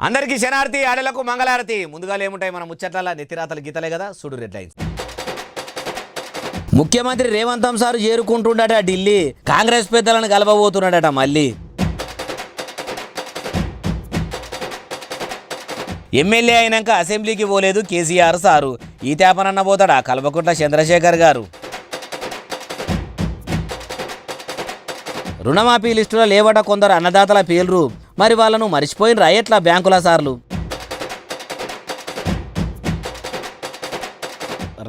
అందరికీ శనార్తి ఆడలకు మంగళారతి. ముందుగా ఏముంటాయి మన ముచ్చట్ల నెత్తిరాతలు గీతలే కదా. చూడు రెడ్ లైన్స్. ముఖ్యమంత్రి రేవంత్ సార్ చేరుకుంటుండట ఢిల్లీ. కాంగ్రెస్ పెద్దలను కలపబోతున్నాడట మళ్ళీ. ఎమ్మెల్యే అయినాక అసెంబ్లీకి పోలేదు కేసీఆర్ సారు. ఈ తేపనన్న పోతాడా కల్వకుంట్ల చంద్రశేఖర్ గారు. రుణమాఫీ లిస్టులో లేవట కొందరు అన్నదాతల పేర్లు. మరి వాళ్ళను మర్చిపోయినరా ఎట్లా బ్యాంకుల సార్లు.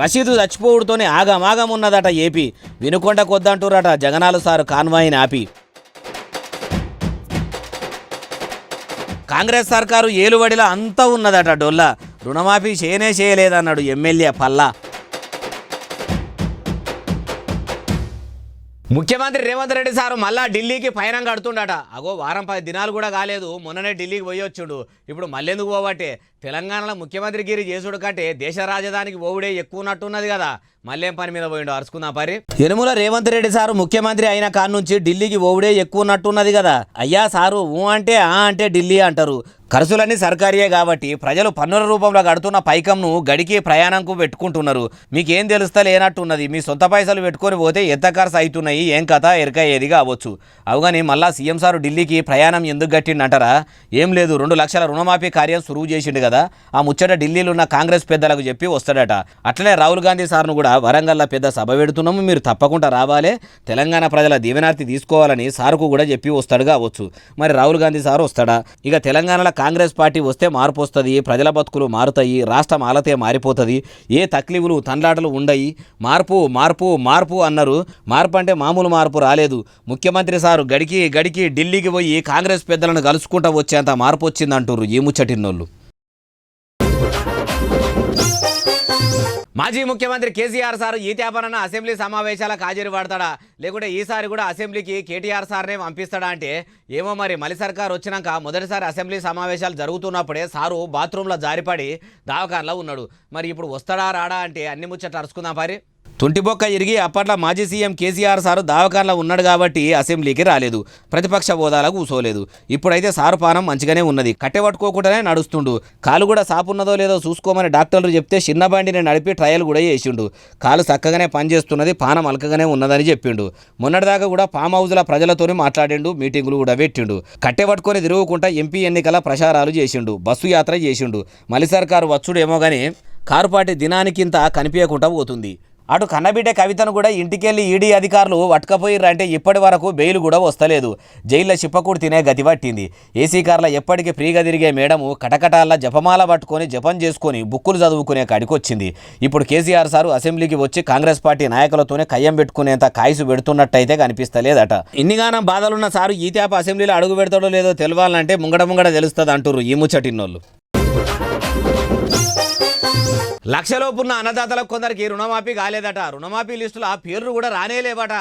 రషీదు చచ్చిపోవుడుతోనే ఆగమాగం ఉన్నదట ఏపీ. వినుకొండ కొద్దంటూరట జగనాలు సారు కాన్వాయిని ఆపి. కాంగ్రెస్ సర్కారు ఏలుబడిలో అంతా ఉన్నదట డొల్లా. రుణమాఫీ చేయలేదన్నాడు ఎమ్మెల్యే పల్లా. ముఖ్యమంత్రి రేవంత్ రెడ్డి సారు మళ్ళా ఢిల్లీకి పయనం కడుతుండట. అగో వారం 10 దినాలు కూడా కాలేదు, మొన్ననే ఢిల్లీకి పోయి వచ్చుడు. ఇప్పుడు మళ్ళెందుకు పోవట్టే? తెలంగాణలో ముఖ్యమంత్రి గిరి చేసుడు కంటే దేశ రాజధానికి పోవుడే ఎక్కువ ఉన్నట్టున్నది కదా. మళ్ళేం పని మీద పోయిండు అరుచుకుందాం పరి. యనుమల రేవంత్ రెడ్డి సారు ముఖ్యమంత్రి అయిన కాడ నుంచి ఢిల్లీకి పోవుడే ఎక్కువ ఉన్నట్టున్నది కదా. అయ్యా సారు ఊ అంటే ఆ అంటే ఢిల్లీ అంటారు. ఖర్చులన్నీ సర్కారియే కాబట్టి ప్రజలు పన్నుల రూపంలో కడుతున్న పైకంను గడికి ప్రయాణంకు పెట్టుకుంటున్నారు. మీకేం తెలుస్తా లేనట్టున్నది. మీ సొంత పైసలు పెట్టుకొని పోతే ఎంత ఖర్చు అవుతున్నాయి ఏం కథ ఎరక ఏది కావచ్చు. అవుగాని మళ్ళా సీఎం సారు ఢిల్లీకి ప్రయాణం ఎందుకు గట్టిండంటారా? ఏం లేదు, 2 లక్షల రుణమాఫీ కార్యం సురువు చేసిండు కదా. ఆ ముచ్చట ఢిల్లీలో ఉన్న కాంగ్రెస్ పెద్దలకు చెప్పి వస్తాడట. అట్లనే రాహుల్ గాంధీ సార్ను కూడా వరంగల్లో పెద్ద సభ పెడుతున్నాము, మీరు తప్పకుండా రావాలే, తెలంగాణ ప్రజల దీవెనార్తి తీసుకోవాలని సారుకు కూడా చెప్పి వస్తాడు కావచ్చు. మరి రాహుల్ గాంధీ సారు వస్తాడా? ఇక తెలంగాణలో కాంగ్రెస్ పార్టీ వస్తే మార్పు వస్తుంది, ప్రజల బతుకులు మారుతాయి, రాష్ట్రం ఆలతే మారిపోతుంది, ఏ తక్లీఫులు తండ్లాటలు ఉండయి. మార్పు మార్పు మార్పు అన్నారు. మార్పు అంటే మామూలు మార్పు రాలేదు. ముఖ్యమంత్రి సారు గడికి ఢిల్లీకి పోయి కాంగ్రెస్ పెద్దలను కలుసుకుంటూ వచ్చేంత మార్పు వచ్చిందంటారు ఈ ముచ్చటిన్నోళ్ళు. మాజీ ముఖ్యమంత్రి కేసీఆర్ సార్ ఈ తేపనన్న అసెంబ్లీ సమావేశాలకు హాజరు పడతాడా, లేకుంటే ఈసారి కూడా అసెంబ్లీకి కేటీఆర్ సార్నే పంపిస్తాడా అంటే ఏమో మరి. మలి సర్కార్ వచ్చినాక మొదటిసారి అసెంబ్లీ సమావేశాలు జరుగుతున్నప్పుడే సారు బాత్రూంలో జారిపడి దావకాన్లో ఉన్నాడు. మరి ఇప్పుడు వస్తాడా రాడా అంటే అన్ని ముచ్చట్లు అరుచుకుందాం పారి. తుంటిబొక్క ఇరిగి అప్పట్లో మాజీ సీఎం కేసీఆర్ సారు దావకాన్లో ఉన్నాడు కాబట్టి అసెంబ్లీకి రాలేదు, ప్రతిపక్ష హోదాలో కూసోలేదు. ఇప్పుడైతే సారు పానం మంచిగానే ఉన్నది, కట్టెపట్టుకోకుండానే నడుస్తుండు. కాలు కూడా సాపున్నదో లేదో చూసుకోమని డాక్టర్లు చెప్తే చిన్న బండిని నడిపి ట్రయల్ కూడా చేసిండు. కాలు చక్కగానే పనిచేస్తున్నది, పానం అలకగానే ఉన్నదని చెప్పిండు. మొన్నటిదాకా కూడా ఫామ్ హౌజ్ల ప్రజలతోనే మాట్లాడిండు, మీటింగులు కూడా పెట్టిండు. కట్టెపట్టుకొని తిరుగుకుంటా ఎంపీ ఎన్నికల ప్రచారాలు చేసిండు, బస్సు యాత్ర చేసిండు. మలి సర్కారు వచ్చుడేమో కానీ కారుపాటి దినానికింత కనిపించకుండా పోతుంది. అటు కన్నబిడ్డ కవితను కూడా ఇంటికెళ్ళి ఈడీ అధికారులు పట్టుకపోయిర్రంటే ఇప్పటి వరకు బెయిల్ కూడా వస్తలేదు. జైల్లో చిప్పకూడు తినే గతి పట్టింది. ఏసీ కార్ల ఎప్పటికీ ఫ్రీగా తిరిగే మేడము కటకటాల్లో జపమాల పట్టుకొని జపం చేసుకొని బుక్కులు చదువుకునే కాడికొచ్చింది. ఇప్పుడు కేసీఆర్ సారు అసెంబ్లీకి వచ్చి కాంగ్రెస్ పార్టీ నాయకులతోనే కయ్యం పెట్టుకునేంత కాయసు పెడుతున్నట్టయితే కనిపిస్తలేదట. ఇన్నిగానం బాధలున్న సారు ఈ తేప అసెంబ్లీలో అడుగు పెడతాడో లేదో తెలియాలంటే ముంగడ తెలుస్తుంది అంటుర్రు ఈ ముచ్చటిన్నోళ్ళు. లక్షలోపున్న అన్నదాతలకు కొందరికి రుణమాఫీ కాలేదట. రుణమాఫీ లిస్టులో ఆ పేర్లు కూడా రానేలేవట.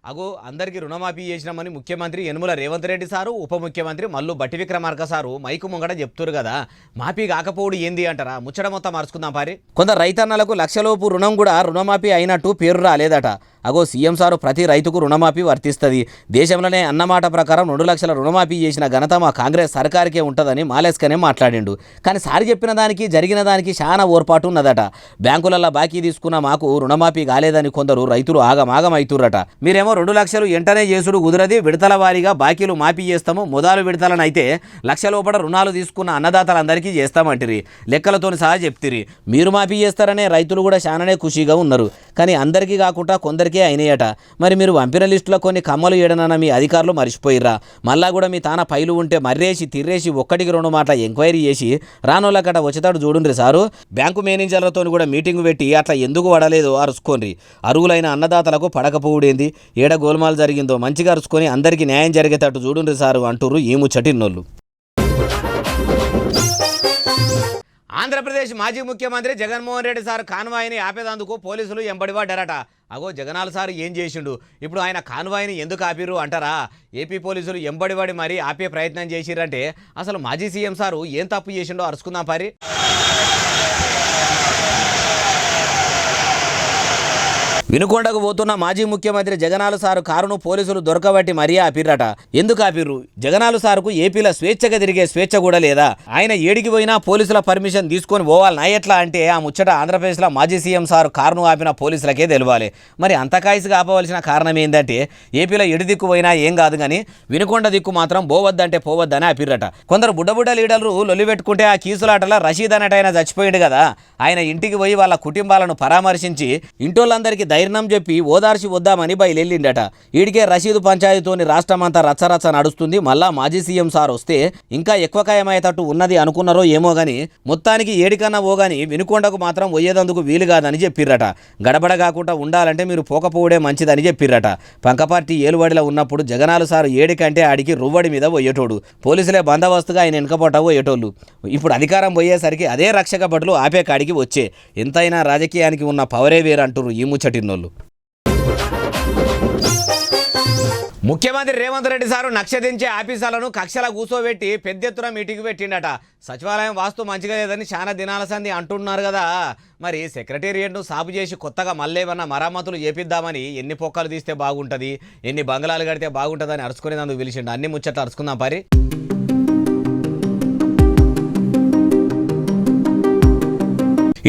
అగో అందరికీ రుణమాఫీ చేసినామని ముఖ్యమంత్రి యనుమల రేవంత్ రెడ్డి సారు, ఉప ముఖ్యమంత్రి మల్లు బట్టి విక్రమార్క సారు మైకు ముంగడ చెప్తురు కదా. మాఫీ కాకపోవడు ఏంది అంటారా? ముచ్చట మొత్తం మార్చుకుందాం పారి. కొందరు రైతన్నలకు లక్షలోపు రుణం కూడా రుణమాఫీ అయినట్టు పేరు రాలేదట. అగో సీఎం సారు ప్రతి రైతుకు రుణమాఫీ వర్తిస్తుంది. దేశంలోనే అన్నమాట ప్రకారం 2 లక్షల రుణమాఫీ చేసిన ఘనత మా కాంగ్రెస్ సర్కార్కే ఉంటుందని మాలేస్కనే మాట్లాడిండు. కానీ సారి చెప్పిన దానికి జరిగిన దానికి చాలా ఓర్పాటు ఉన్నదట. బ్యాంకులలో బాకీ తీసుకున్న మాకు రుణమాఫీ కాలేదని కొందరు రైతులు ఆగమాగం అవుతుర్రట. మీరేమో 2 లక్షలు ఎంటనే చేసుడు కుదరది, విడతల వారీగా బాకీలు మాఫీ చేస్తాము, మొదలు విడతలనైతే లక్ష లోపల రుణాలు తీసుకున్న అన్నదాతలందరికీ చేస్తామంటిరి, లెక్కలతో సహా చెప్తిరి. మీరు మాఫీ చేస్తారనే రైతులు కూడా చాలానే ఖుషీగా ఉన్నారు. కానీ అందరికీ కాకుండా కొందరికే అయినాయట. మరి మీరు పంపిన లిస్టులో కొన్ని కమ్మలు ఏడనన్న మీ అధికారులు మర్చిపోయిర్రా? మళ్ళా కూడా మీ తాన పైలు ఉంటే మర్రేసి తిర్రేసి 1-2 మాటల ఎంక్వైరీ చేసి రానోళ్ళకట వచ్చేతాడు చూడుండ్రి సారు. బ్యాంకు మేనేజర్లతో కూడా మీటింగ్ పెట్టి అట్లా ఎందుకు పడలేదో అరుచుకోండి. అరుగులైన అన్నదాతలకు పడకపోవుడేంది? ఏడ గోల్మాల్ జరిగిందో మంచిగా అరుచుకొని అందరికీ న్యాయం జరిగేటట్టు చూడుండ్రి సారు అంటుర్రు ఈ ముచ్చటిన్నోళ్ళు. ఆంధ్రప్రదేశ్ మాజీ ముఖ్యమంత్రి జగన్మోహన్ రెడ్డి సార్ కాన్వాయిని ఆపేదందుకు పోలీసులు ఎంబడిపడ్డారట. అగో జగనాల్ సార్ ఏం చేసిండు? ఇప్పుడు ఆయన కాన్వాయిని ఎందుకు ఆపిర్రు అంటారా? ఏపీ పోలీసులు ఎంబడిపడి మరీ ఆపే ప్రయత్నం చేసిరంటే అసలు మాజీ సీఎం సారు ఏం తప్పు చేసిండో అరుచుకుందాం పారి. వినుకొండకు పోతున్న మాజీ ముఖ్యమంత్రి జగనాలు సారు కారును పోలీసులు దొరకబట్టి మరీ ఆపిర్రట. ఎందుకు ఆపిర్రు? జగనాలు సారుకు ఏపీలో స్వేచ్ఛగా తిరిగే స్వేచ్ఛ కూడా లేదా? ఆయన ఏడికి పోయినా పోలీసుల పర్మిషన్ తీసుకొని పోవాలనా ఎట్లా అంటే ఆ ముచ్చట ఆంధ్రప్రదేశ్లో మాజీ సీఎం సారు కారును ఆపిన పోలీసులకే తెలియాలి. మరి అంత కాయసుగా ఆపవలసిన కారణం ఏంటంటే ఏపీలో ఎడి దిక్కు పోయినా ఏం కాదు కానీ వినుకొండ దిక్కు మాత్రం పోవద్దంటే పోవద్దని ఆపిర్రట. కొందరు బుడ్డబుడ్డ లీడర్లు లొల్లి పెట్టుకుంటే ఆ కీసులాటలో రషీద్ అనేటైనా చచ్చిపోయిండు కదా, ఆయన ఇంటికి పోయి వాళ్ళ కుటుంబాలను పరామర్శించి ఇంటోళ్ళందరికీ ధైర్యం చెప్పి ఓదార్చి వద్దామని బయలుదేరిండట. ఈడికే రషీదు పంచాయతీతోని రాష్ట్రమంతా రచ్చరచ్చ నడుస్తుంది. మళ్ళా మాజీ సీఎం సార్ వస్తే ఇంకా ఎక్కువ ఖాయమయ్యేటట్టు ఉన్నది అనుకున్నారో ఏమో గాని మొత్తానికి ఏడికన్నా ఓగాని వినుకొండకు మాత్రం పోయేదందుకు వీలు కాదని చెప్పిర్రట. గడబడ కాకుండా ఉండాలంటే మీరు పోకపోవడే మంచిదని చెప్పిర్రట. పంకపార్టీ ఏలుబడిలో ఉన్నప్పుడు జగనాలు సార్ ఏడికంటే ఆడికి రువ్వడి మీద పోయేటోడు, పోలీసులే బందోబస్తుగా ఆయన వెనుకపోట పోయేటోళ్ళు. ఇప్పుడు అధికారం పోయేసరికి అదే రక్షక భటులు ఆపే కాడికి వచ్చే. ఎంతైనా రాజకీయానికి ఉన్న పవరే వేరంటురు ఈ ముచ్చటిన్నోళ్ళు. ముఖ్యమంత్రి రేవంత్ రెడ్డి సారు నక్షదించే ఆఫీసాలను కక్షల కూసోబెట్టి పెద్ద ఎత్తున మీటింగ్ పెట్టిండట. సచివాలయం వాస్తు మంచిగా లేదని చాలా దినాల సంది అంటున్నారు కదా, మరి సెక్రటేరియట్ను సాపు చేసి కొత్తగా మళ్ళేమన్నా మరమ్మతులు చేపిద్దామని ఎన్ని పొక్కలు తీస్తే బాగుంటుంది, ఎన్ని బంగ్లాలు కడితే బాగుంటుందని అరుచుకునేందుకు పిలిచిండు. అన్ని ముచ్చట్లు అరుచుకుందాం పరి.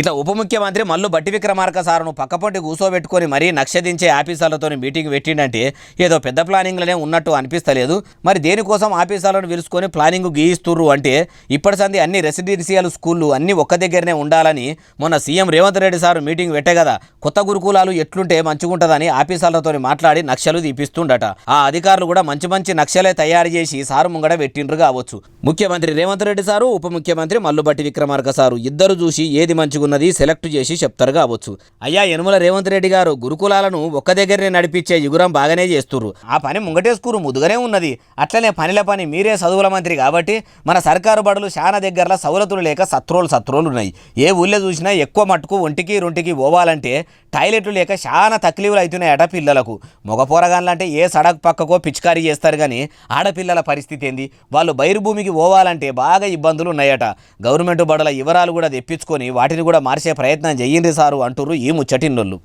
ఇట్లా ఉప ముఖ్యమంత్రి మల్లు బట్టి విక్రమార్క సారును పక్కపొంటి కూసోబెట్టుకొని మరీ నక్షదించే ఆఫీసర్లతో మీటింగ్ పెట్టిండంటే ఏదో పెద్ద ప్లానింగ్లోనే ఉన్నట్టు అనిపిస్తలేదు. మరి దేనికోసం ఆఫీసర్లను పిలుచుకొని ప్లానింగ్ గీయిస్తుర్రు అంటే ఇప్పటి సంది అన్ని రెసిడెన్షియల్ స్కూళ్ళు అన్నీ ఒక్క దగ్గరనే ఉండాలని మొన్న CM Revanth Reddy sir meeting పెట్టే కదా, కొత్త గురుకులాలు ఎట్లుంటే మంచిగుంటుందని ఆఫీసర్లతో మాట్లాడి నక్షలు తీపిస్తుండట. ఆ అధికారులు కూడా మంచి మంచి నక్షలే తయారు చేసి సారు ముంగడ పెట్టిండ్రు కావచ్చు. ముఖ్యమంత్రి రేవంత్ రెడ్డి సారు, ఉప ముఖ్యమంత్రి మల్లు బట్టి విక్రమార్క సారు ఇద్దరు చూసి ఏది మంచిగున్నది సెలెక్ట్ చేసి చెప్తారు కావచ్చు. అయ్యా యనుమల రేవంత్ రెడ్డి గారు గురుకులాలను ఒక్క దగ్గరనే నడిపించే యుగురం బాగానే చేస్తుర్రు. ఆ పని ముంగటేసుకురు ముదుగానే ఉన్నది. అట్లనే పనిల పని మీరే చదువుల మంత్రి కాబట్టి మన సర్కారు బడులు చాలా దగ్గరలో సౌలతులు లేక సత్రోలు ఉన్నాయి. ఏ ఊళ్ళో చూసినా ఎక్కువ మట్టుకు ఒంటికి రొంటికి పోవాలంటే టాయిలెట్లు లేక చాలా తక్లీఫులు అవుతున్నాయట పిల్లలకు. మగ పోరగాన్లంటే ఏ సడక్ పక్కకో పిచికారీ చేస్తారు కానీ ఆడపిల్లల పరిస్థితి ఏంది? వాళ్ళు బైరు భూమికి పోవాలంటే బాగా ఇబ్బందులు ఉన్నాయట. గవర్నమెంట్ బడుల వివరాలు కూడా తెప్పించుకొని వాటిని కూడా మార్చే ప్రయత్నం చెయ్యండి సారు అంటుర్రు ఈ ముచ్చటిన్నోళ్ళు.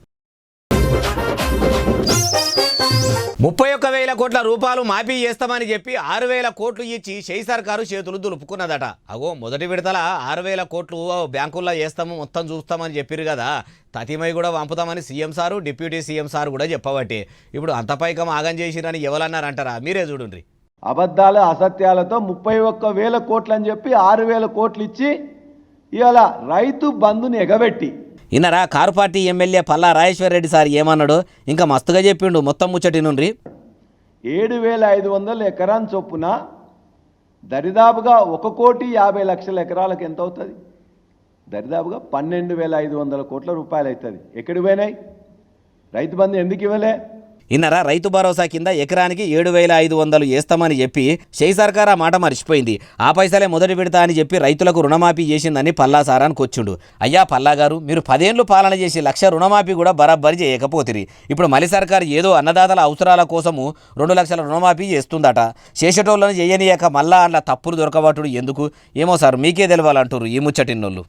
31,000 కోట్ల రూపాయలు మాఫీ చేస్తామని చెప్పి 6,000 కోట్లు ఇచ్చి షెయి సర్కారు చేతులు దులుపుకున్నదట. అగో మొదటి విడతల 6,000 కోట్లు బ్యాంకుల్లో వేస్తాము మొత్తం చూస్తామని చెప్పారు కదా, తతిమై కూడా పంపుతామని CM sir deputy CM sir కూడా చెప్పబట్టే ఇప్పుడు అంత పైకం ఆగం చేసిరని ఎవరన్నారంటారా? మీరే చూడండి. అబద్ధాల అసత్యాలతో 31,000 కోట్లు అని చెప్పి 6,000 కోట్లు ఇచ్చి ఇవాళ రైతు బంధుని ఎగబెట్టి ఇన్నరా car party MLA Palla Rajeshwara Reddy sir ఏమన్నాడు ఇంకా మస్తుగా చెప్పిండు. మొత్తం ముచ్చటి నుండి 7,500 ఎకరాన్ చొప్పున దరిదాపుగా 1,50,00,000 ఎకరాలకు ఎంత అవుతుంది? దరిదాపుగా 12,500 కోట్ల రూపాయలు అవుతుంది. ఎక్కడికి పోయినాయి? రైతు బంధు ఎందుకు ఇవ్వలే? ఇన్నరా రైతు భరోసా కింద ఎకరానికి 7,500 వేస్తామని చెప్పి షెయి సర్కార్ ఆ మాట మర్చిపోయింది. ఆ పైసలే మొదటి విడత అని చెప్పి రైతులకు రుణమాఫీ చేసిందని పల్లా సారానికి వచ్చిండు. అయ్యా పల్లా గారు, మీరు 10 ఏళ్ళు పాలన చేసి 1,00,000 రుణమాఫీ కూడా బరాబరి చేయకపోతిరి. ఇప్పుడు మళ్ళీ సర్కారు ఏదో అన్నదాతల అవసరాల కోసము 2 లక్షల రుణమాఫీ చేస్తుందట. చేసేటోళ్ళని చేయనీయక మళ్ళా అట్లా తప్పులు దొరకబట్టుడు ఎందుకు? ఏమో సార్ మీకే తెలవాలంటారు ఈ ముచ్చటిన్నోళ్ళు.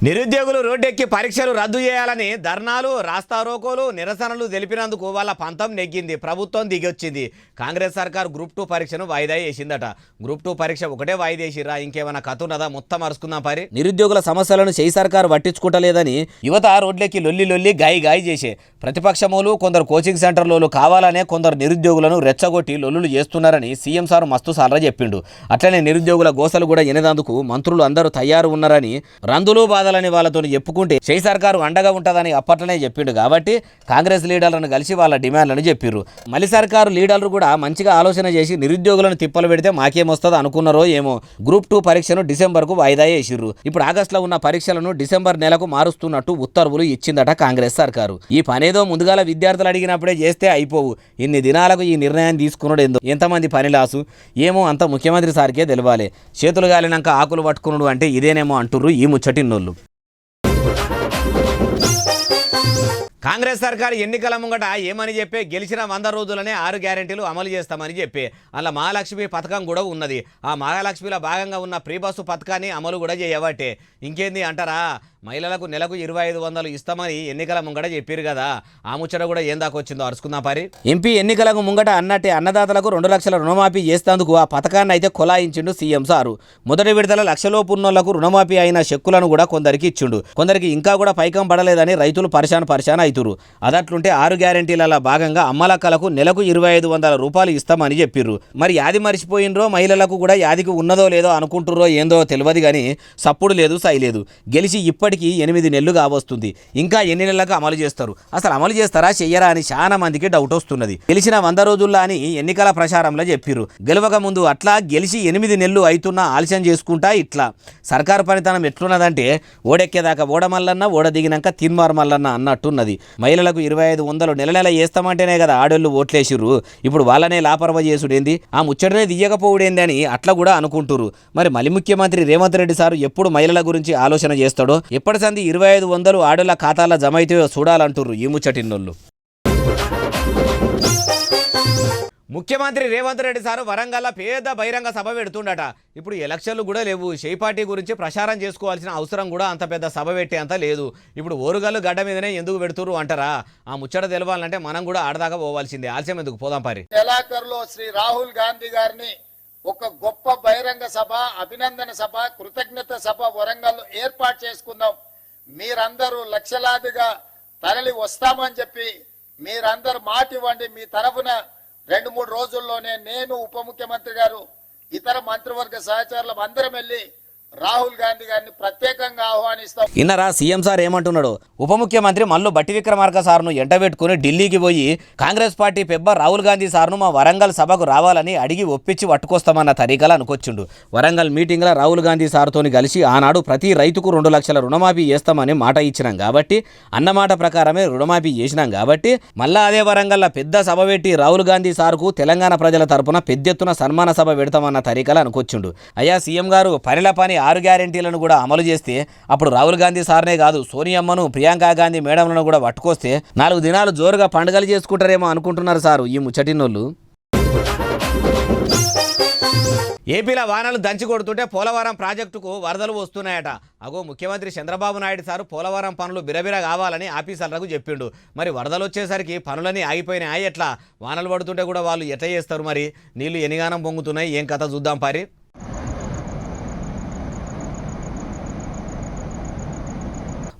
నిరుద్యోగులు రోడ్డెక్కి పరీక్షలు రద్దు చేయాలని ధర్నాలు, రాస్తారోకోలు, నిరసనలు తెలిపినందుకు వాళ్ళ పంతం నెగ్గింది. ప్రభుత్వం దిగొచ్చింది. కాంగ్రెస్ సర్కార్ గ్రూప్ 2 పరీక్షను వాయిదా వేసిందట. గ్రూప్ 2 పరీక్ష ఒకటే వాయిదా వేసిరా, ఇంకేమైనా కథ ఉన్నదా? మొత్తం అరుచుకుందాం పరి. నిరుద్యోగుల సమస్యలను షెయి సర్కార్ పట్టించుకుంటలేదని యువత రోడ్లెక్కి లొల్లి గాయి చేసే ప్రతిపక్షములు కొందరు కోచింగ్ సెంటర్లలో కావాలనే కొందరు నిరుద్యోగులను రెచ్చగొట్టి లొల్లులు చేస్తున్నారని సీఎం సార్ మస్తు సార్లు చెప్పిండు. అట్లనే నిరుద్యోగుల గోసలు కూడా ఎనేదందుకు మంత్రులు అందరూ తయారు ఉన్నారని రందులు బాధలని వాళ్ళతో చెప్పుకుంటే షెయి సర్కారు అండగా ఉంటుందని అప్పట్లోనే చెప్పిండు. కాబట్టి కాంగ్రెస్ లీడర్లను కలిసి వాళ్ళ డిమాండ్లను చెప్పిర్రు. మళ్ళీ సర్కారు లీడర్లు కూడా మంచిగా ఆలోచన చేసి నిరుద్యోగులను తిప్పలు పెడితే మాకేమొస్తుందో అనుకున్నారో ఏమో గ్రూప్ 2 పరీక్షను డిసెంబర్కు వాయిదా వేసిర్రు. ఇప్పుడు ఆగస్టులో ఉన్న పరీక్షలను డిసెంబర్ నెలకు మారుస్తున్నట్టు ఉత్తర్వులు ఇచ్చిందట కాంగ్రెస్ సర్కారు. ఈ పనేదో ముందుగాల విద్యార్థులు అడిగినప్పుడే చేస్తే అయిపోవు. ఇన్ని దినాలకు ఈ నిర్ణయం తీసుకున్నాడు ఏందో, ఎంతమంది పని లాసు ఏమో అంత ముఖ్యమంత్రి సార్కే తెలవాలి. చేతులు గాలినాక ఆకులు పట్టుకున్నాడు అంటే ఇదేనేమో అంటుర్రు ఈ ముచ్చటిన్నోళ్ళు. కాంగ్రెస్ సర్కారు ఎన్నికల ముంగట ఏమని చెప్పి గెలిచిన 100 రోజులనే 6 గ్యారెంటీలు అమలు చేస్తామని చెప్పి అలా మహాలక్ష్మి పథకం కూడా ఉన్నది. ఆ మహాలక్ష్మిలో భాగంగా ఉన్న ఫ్రీ బస్సు పథకాన్ని అమలు కూడా చేయబట్టే ఇంకేంది అంటారా, మహిళలకు నెలకు 2500 ఇస్తామని ఎన్నికల ముంగట చెప్పారు కదా. ఆ ముచ్చట కూడా ఏం దాకా వచ్చిందో అరుచుకుందాం పారి. ఎంపీ ఎన్నికలకు ముంగట అన్నట్టే అన్నదాతలకు 2 లక్షల రుణమాఫీ చేసేందుకు ఆ పథకాన్ని అయితే కొలాయించిండు సీఎం సారు. మొదటి విడతల లక్షలోపు ఉన్నోళ్లకు రుణమాఫీ అయిన చెక్కులను కూడా కొందరికి ఇచ్చిండు. కొందరికి ఇంకా కూడా పైకం పడలేదని రైతులు పరిశాన్ అవుతురు. అదట్లుంటే 6 గ్యారెంటీల భాగంగా అమ్మలక్కలకు నెలకు 2500 రూపాయలు ఇస్తామని చెప్పిర్రు. మరి యాది మర్చిపోయినరో మహిళలకు కూడా యాదికి ఉన్నదో లేదో అనుకుంటుర్రో ఏందో తెలియదు కానీ సప్పుడు లేదు సై లేదు. గెలిచి ఇప్పటికీ 8 నెలలు కావస్తుంది. ఇంకా ఎన్ని నెలలకు అమలు చేస్తారు, అసలు అమలు చేస్తారా చెయ్యరా అని చాలా మందికి డౌట్ వస్తున్నది. గెలిచిన 100 రోజుల్లో అని ఎన్నికల ప్రచారంలో చెప్పిర్రు. గెలవక ముందు అట్లా గెలిచి 8 నెలలు అవుతున్నా ఆలస్యం చేసుకుంటా ఇట్లా. సర్కారు పనితనం ఎట్లున్నదంటే ఓడెక్కేదాకా ఓడమల్లన్న ఓడ దిగినాక తిన్మార్మల్లన్న అన్నట్టున్నది. మహిళలకు 2500 నెల నెల వేస్తామంటేనే కదా ఆడోళ్ళు ఓట్లేసిర్రు. ఇప్పుడు వాళ్ళనే లాపరవ చేసుడేంది, ఆ ముచ్చటనే దియ్యకపోవుడేంది అని అట్లా కూడా అనుకుంటురు. మరి మళ్ళీ ముఖ్యమంత్రి రేవంత్ రెడ్డి సారు ఎప్పుడు మహిళల గురించి ఆలోచన చేస్తాడో, ఎప్పటి సంది 2500 ఆడోళ్ళ ఖాతాల జమ అయితే చూడాలంటుర్రు ఈ ముచ్చటిన్నోళ్ళు. ముఖ్యమంత్రి రేవంత్ రెడ్డి సారు వరంగల్లో పేద బహిరంగ సభ పెడుతుండట. ఇప్పుడు ఎలక్షన్లు కూడా లేవు, షేయ్ పార్టీ గురించి ప్రచారం చేసుకోవాల్సిన అవసరం కూడా అంత పెద్ద సభ పెట్టే అంత లేదు. ఇప్పుడు ఓరుగల్లు గడ్డ మీదనే ఎందుకు పెడుతురు అంటారా, ఆ ముచ్చట తెలవాలంటే మనం కూడా ఆడదాకా పోవాల్సిందే. ఆలస్యం ఎందుకు, పోదాం పారి. నెలాఖరులో శ్రీ రాహుల్ గాంధీ గారిని ఒక గొప్ప బహిరంగ సభ, అభినందన సభ, కృతజ్ఞత సభ వరంగల్ ఏర్పాటు చేసుకుందాం. మీరందరూ లక్షలాదిగా తరలి వస్తామని చెప్పి మీరందరూ మాట ఇవ్వండి. మీ తరఫున 2-3 రోజుల్లోనే నేను, ఉప ముఖ్యమంత్రి గారు, ఇతర మంత్రివర్గ సహచరులు అందరం వెళ్ళి రాహుల్ గాంధీ గారిని ప్రత్యేకంగా ఆహ్వానిస్తాం. ఇన్నరా సీఎం సార్ ఏమంటున్నాడు. ఉప ముఖ్యమంత్రి మల్లు బట్టి విక్రమార్క సార్ను ఎంటబెట్టుకుని ఢిల్లీకి పోయి కాంగ్రెస్ పార్టీ పెబ్బ రాహుల్ గాంధీ సార్ను మా వరంగల్ సభకు రావాలని అడిగి ఒప్పించి పట్టుకొస్తామన్న తరీకలు అనుకొచ్చిండు. వరంగల్ మీటింగ్లో రాహుల్ గాంధీ సార్తోని కలిసి ఆనాడు ప్రతి రైతుకు 2 లక్షల రుణమాఫీ చేస్తామని మాట ఇచ్చినాం కాబట్టి, అన్నమాట ప్రకారమే రుణమాఫీ చేసినాం కాబట్టి, మళ్ళా అదే వరంగల్లో పెద్ద సభ పెట్టి రాహుల్ గాంధీ సార్కు తెలంగాణ ప్రజల తరపున పెద్ద ఎత్తున సన్మాన సభ పెడతామన్న తరీకలు అనుకొచ్చిండు. అయ్యా సీఎం గారు, పనిల పని 6 గ్యారెంటీలను కూడా అమలు చేస్తే అప్పుడు రాహుల్ గాంధీ సార్నే కాదు సోనియమ్మను, ప్రియాంక గాంధీ మేడంలను కూడా పట్టుకొస్తే 4 దినాలు జోరుగా పండుగలు చేసుకుంటారేమో అనుకుంటున్నారు సారు ఈ ముచ్చటినోళ్ళు. ఏపీలో వానలు దంచి కొడుతుంటే పోలవరం ప్రాజెక్టుకు వరదలు వస్తున్నాయట. అగో ముఖ్యమంత్రి చంద్రబాబు నాయుడు సారు పోలవరం పనులు బిరబిర కావాలని ఆఫీసర్లకు చెప్పిండు. మరి వరదలు వచ్చేసరికి పనులన్నీ ఆగిపోయినాయి. ఎట్లా వానలు పడుతుంటే కూడా వాళ్ళు ఎట్లా చేస్తారు మరి? నీళ్లు ఎనిగానం పొంగుతున్నాయి, ఏం కథ చూద్దాం పారి.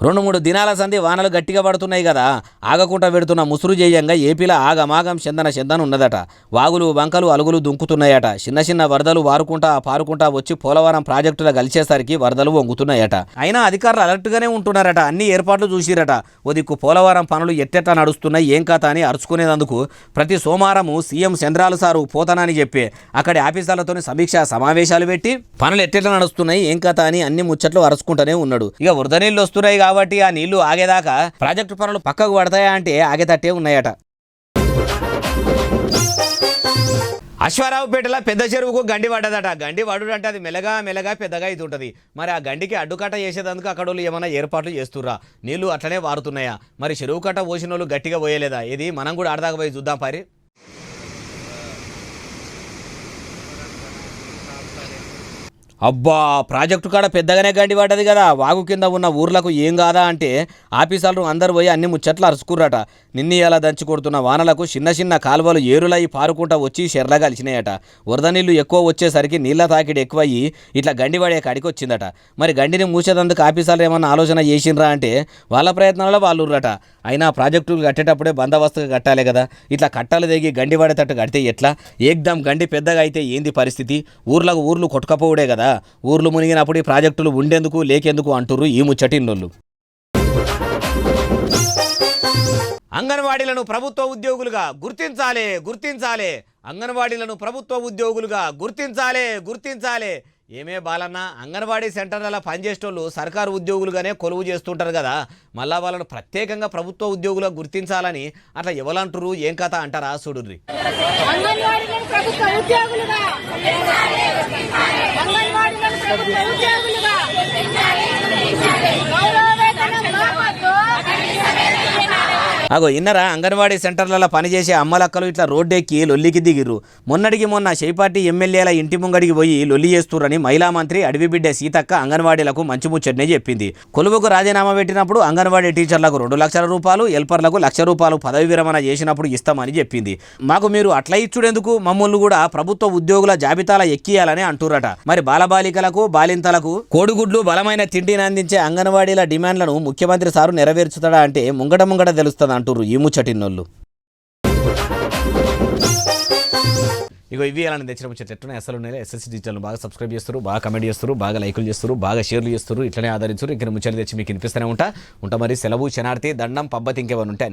2-3 దినాల సంధి వానలు గట్టిగా పడుతున్నాయి కదా, ఆగకుండా పెడుతున్న ముసురు చేయంగా ఏపీలో ఆగమాగం చందన ఉన్నదట. వాగులు వంకలు అలుగులు దుంకుతున్నాయట. చిన్న వరదలు పారుకుంటా వచ్చి పోలవరం ప్రాజెక్టులో కలిసేసరికి వరదలు వంగుతున్నాయట. అయినా అధికారులు అలర్ట్గానే ఉంటున్నారట. అన్ని ఏర్పాట్లు చూసిరట. ఓ దిక్కు పోలవరం పనులు ఎట్టెట్లా నడుస్తున్నాయి ఏం కథ అని అరుచుకునేందుకు ప్రతి సోమవారము సీఎం చంద్రాలు సారు పోతానని చెప్పి అక్కడి ఆఫీసర్లతో సమీక్ష సమావేశాలు పెట్టి పనులు ఎట్టెట్లా నడుస్తున్నాయి ఏం కథ అని అన్ని ముచ్చట్లు అరుచుకుంటూనే ఉన్నాడు. ఇక వరద నీళ్ళు వస్తున్నాయి కాబట్టి ఆ నీళ్లు ఆగేదాకా ప్రాజెక్టు పనులు పక్కకు పడతాయా అంటే ఆగేటట్టే ఉన్నాయట. అశ్వారావుపేటలో పెద్ద చెరువుకు గండి పడ్డదట. గండి పడుడంటే అది మెల్లగా పెద్దగా ఇది ఉంటుంది. మరి ఆ గండికి అడ్డుకట్ట చేసేందుకు అక్కడ వాళ్ళు ఏమైనా ఏర్పాట్లు చేస్తుర్రా? నీళ్లు అట్లనే వారుతున్నాయా? మరి చెరువు కట్ట పోసిన వాళ్ళు గట్టిగా పోయలేదా? ఇది మనం కూడా ఆడదాకా పోయి చూద్దాం పారి. అబ్బా, ప్రాజెక్టు కాడ పెద్దగానే గండి పడ్డది కదా. వాగు కింద ఉన్న ఊర్లకు ఏం కాదా అంటే ఆఫీసర్లు అందరు పోయి అన్ని ముచ్చట్లు అరుచుకుర్రట. నిన్ని ఎలా దంచి కొడుతున్న వానలకు చిన్న కాలువలు ఏరులై పారుకుంటా వచ్చి షెర్లా కలిసినాయట. వరద నీళ్లు ఎక్కువ వచ్చేసరికి నీళ్ల తాకిడి ఎక్కువయ్యి ఇట్లా గండి పడే కాడికి వచ్చిందట. మరి గండిని మూసేందుకు ఆఫీసర్లు ఏమన్నా ఆలోచన చేసిండ్రా అంటే వాళ్ళ ప్రయత్నాలలో వాళ్ళుర్రట. అయినా ప్రాజెక్టులు కట్టేటప్పుడే బందోబస్తుగా కట్టాలి కదా. ఇట్లా కట్టాలు దిగి గండి పడేటట్టు కడితే ఎట్లా? ఏకదం గండి పెద్దగా అయితే ఏంది పరిస్థితి? ఊర్లు కొట్టుకపోవడే కదా. ఊర్లు మునిగినప్పుడు ఈ ప్రాజెక్టులు ఉండేందుకు లేకేందుకు అంటుర్రు ఈ ముచ్చటిన్నోళ్ళు. అంగన్వాడీలను ప్రభుత్వ ఉద్యోగులుగా గుర్తించాలి. అంగన్వాడీలను ప్రభుత్వ ఉద్యోగులుగా గుర్తించాలి. ఏమే బాలన్న, అంగన్వాడీ సెంటర్లలో పనిచేసేటోళ్ళు సర్కారు ఉద్యోగులుగానే కొలువు చేస్తుంటారు కదా. మళ్ళా వాళ్ళను ప్రత్యేకంగా ప్రభుత్వ ఉద్యోగులుగా గుర్తించాలని అట్లా ఎవరంటారు ఏం కథ అంటారా? చూడుర్రి. అగో ఇన్నరా అంగన్వాడీ సెంటర్లలో పనిచేసే అమ్మలక్కలు ఇట్లా రోడ్డెక్కి లొల్లికి దిగిర్రు. మొన్నటికి మొన్న షేపాటి ఎమ్మెల్యేల ఇంటి ముంగడికి పోయి లొల్లి చేస్తుర్రని మహిళా మంత్రి అడవిబిడ్డ సీతక్క అంగన్వాడీలకు మంచి ముచ్చటనే చెప్పింది. కొలువుకు రాజీనామా పెట్టినప్పుడు అంగన్వాడీ టీచర్లకు 2 లక్షల రూపాయలు, హెల్పర్లకు 1 లక్ష రూపాయలు పదవి విరమణ చేసినప్పుడు ఇస్తామని చెప్పింది. మాకు మీరు అట్లా ఇచ్చుడెందుకు, మమ్మల్ని కూడా ప్రభుత్వ ఉద్యోగుల జాబితాల ఎక్కియాలని అంటుర్రట. మరి బాలబాలికలకు, బాలింతలకు కోడిగుడ్లు, బలమైన తిండిని అందించే అంగన్వాడీల డిమాండ్లను ముఖ్యమంత్రి సారు నెరవేర్చుతాడా అంటే ముంగట తెలుస్తుంది అంటుర్రు ఈ ముచ్చటిన్నోళ్ళు. ఇగో ఇవి అలానే తెచ్చిన ముచ్చట్లు అసలు ఎస్ఎస్సీ డిజిటల్ బాగా సబ్స్క్రైబ్ చేస్తారు, బాగా కమెంట్ చేస్తారు, బాగా లైకులు చేస్తారు, బాగా షేర్లు చేస్తారు, ఇట్లనే ఆదరించారు. ఇక్కడ ముచ్చట్లు తెచ్చి మీకు వినిపిస్తూనే ఉంటా మరి. సెలవు, శనార్థి, దండం, పబ్బతి ఇంకేమైనా ఉంటే